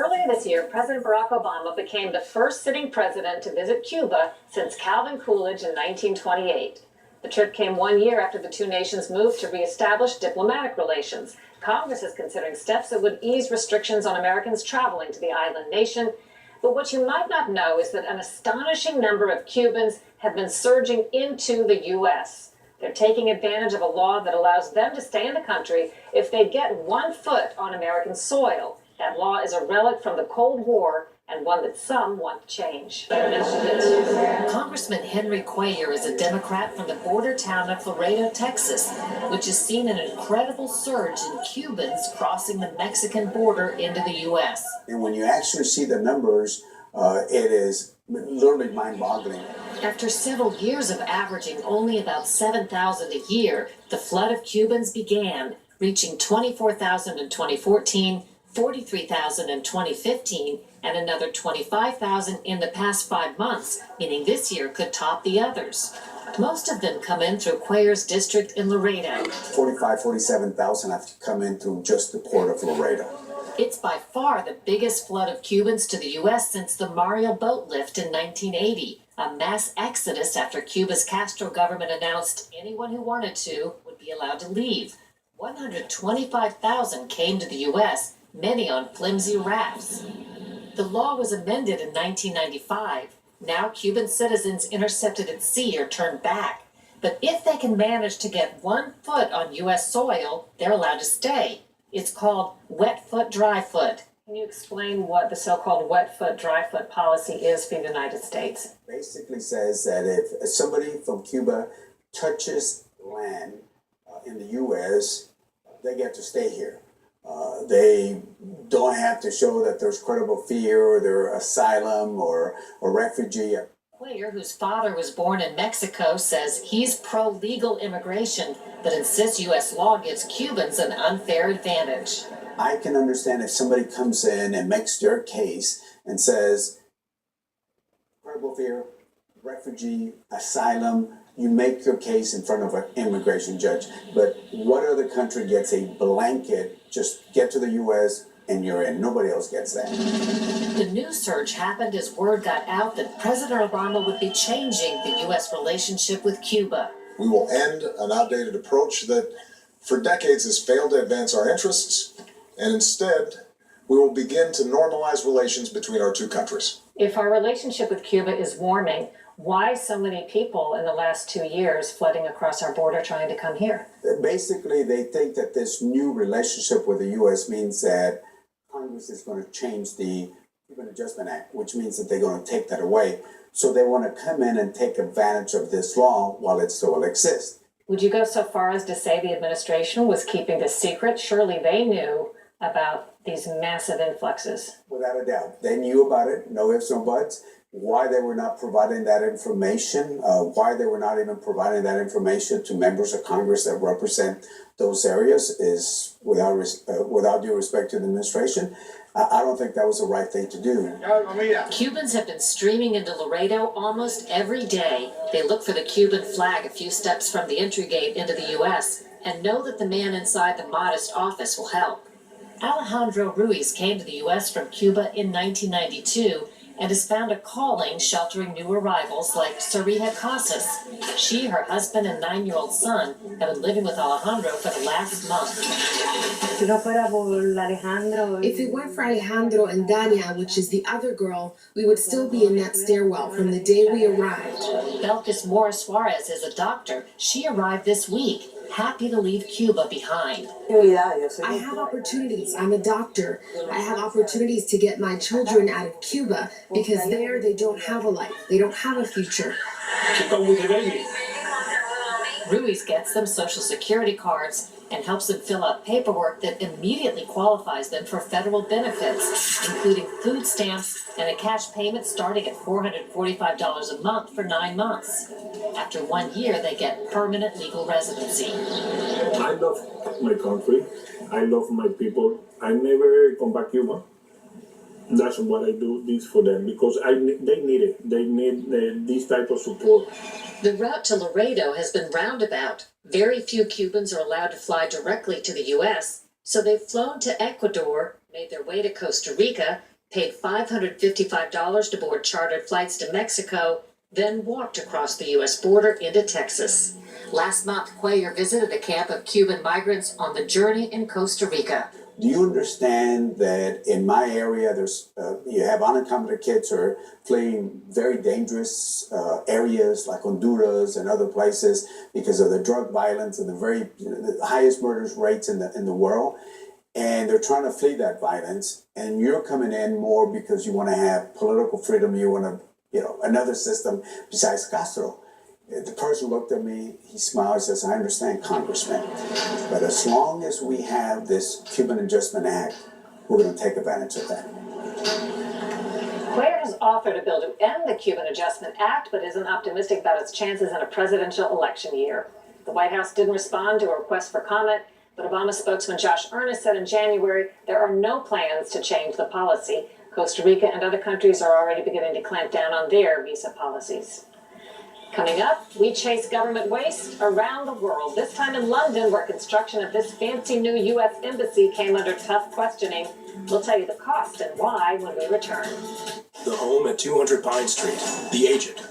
Earlier this year, President Barack Obama became the first sitting president to visit Cuba since Calvin Coolidge in 1928. The trip came 1 year after the two nations moved to reestablish diplomatic relations. Congress is considering steps that would ease restrictions on Americans traveling to the island nation. But what you might not know is that an astonishing number of Cubans have been surging into the U.S. They're taking advantage of a law that allows them to stay in the country if they get 1 foot on American soil. That law is a relic from the Cold War and one that some want to change. Congressman Henry Cuellar is a Democrat from the border town of Laredo, Texas, which has seen an incredible surge in Cubans crossing the Mexican border into the U.S. And when you actually see the numbers, it is literally mind-boggling. After several years of averaging only about 7,000 a year, the flood of Cubans began, reaching 24,000 in 2014, 43,000 in 2015, and another 25,000 in the past 5 months, meaning this year could top the others. Most of them come in through Cuellar's district in Laredo. 47,000 have to come in through just the port of Laredo. It's by far the biggest flood of Cubans to the U.S. since the Mario boat lift in 1980, a mass exodus after Cuba's Castro government announced anyone who wanted to would be allowed to leave. 125,000 came to the U.S., many on flimsy rafts. The law was amended in 1995. Now Cuban citizens intercepted at sea are turned back. But if they can manage to get 1 foot on U.S. soil, they're allowed to stay. It's called wet foot, dry foot. Can you explain what the so-called wet foot, dry foot policy is for the United States? Basically says that if somebody from Cuba touches land in the U.S., they get to stay here. They don't have to show that there's credible fear or they're asylum or refugee. Cuellar, whose father was born in Mexico, says he's pro-legal immigration, but insists U.S. law gives Cubans an unfair advantage. I can understand if somebody comes in and makes their case and says, credible fear, refugee, asylum, you make your case in front of an immigration judge. But what other country gets a blanket, just get to the U.S. and you're in? Nobody else gets that. The news surge happened as word got out that President Obama would be changing the U.S. relationship with Cuba. We will end an outdated approach that for decades has failed to advance our interests, and instead we will begin to normalize relations between our two countries. If our relationship with Cuba is warming, why so many people in the last 2 years flooding across our border trying to come here? Basically, they think that this new relationship with the U.S. means that Congress is going to change the Cuban Adjustment Act, which means that they're going to take that away. So they want to come in and take advantage of this law while it still exists. Would you go so far as to say the administration was keeping this secret? Surely they knew about these massive influxes. Without a doubt. They knew about it, no ifs, no buts. Why they were not providing that information, why they were not even providing that information to members of Congress that represent those areas is, without due respect to the administration, I don't think that was the right thing to do. Cubans have been streaming into Laredo almost every day. They look for the Cuban flag a few steps from the entry gate into the U.S. and know that the man inside the modest office will help. Alejandro Ruiz came to the U.S. from Cuba in 1992 and has found a calling sheltering new arrivals like Sharyl Casas. She, her husband, and 9-year-old son have been living with Alejandro for the last month. If it weren't for Alejandro and Dania, which is the other girl, we would still be in that stairwell from the day we arrived. Belkis Mora Suarez is a doctor. She arrived this week, happy to leave Cuba behind. I have opportunities. I'm a doctor. I have opportunities to get my children out of Cuba because there they don't have a life. They don't have a future. Ruiz gets them Social Security cards and helps them fill out paperwork that immediately qualifies them for federal benefits, including food stamps and a cash payment starting at $445 a month for 9 months. After 1 year, they get permanent legal residency. I love my country. I love my people. I never come back to Cuba. That's what I do this for them because they need it. They need this type of support. The route to Laredo has been roundabout. Very few Cubans are allowed to fly directly to the U.S., so they've flown to Ecuador, made their way to Costa Rica, paid $555 to board chartered flights to Mexico, then walked across the U.S. border into Texas. Last month, Cuellar visited a camp of Cuban migrants on the journey in Costa Rica. Do you understand that in my area, you have unaccompanied kids who are fleeing very dangerous areas like Honduras and other places because of the drug violence and the highest murder rates in the world, and they're trying to flee that violence, and you're coming in more because you want to have political freedom, you want to, another system besides Castro. The person looked at me, he smiled, and says, I understand, Congressman, but as long as we have this Cuban Adjustment Act, we're going to take advantage of that. Cuellar has offered a bill to end the Cuban Adjustment Act, but isn't optimistic about its chances in a presidential election year. The White House didn't respond to a request for comment, but Obama spokesman Josh Earnest said in January there are no plans to change the policy. Costa Rica and other countries are already beginning to clamp down on their visa policies. Coming up, we chase government waste around the world, this time in London, where construction of this fancy new U.S. embassy came under tough questioning. We'll tell you the cost and why when we return. The home at 200 Pine Street, The Agent,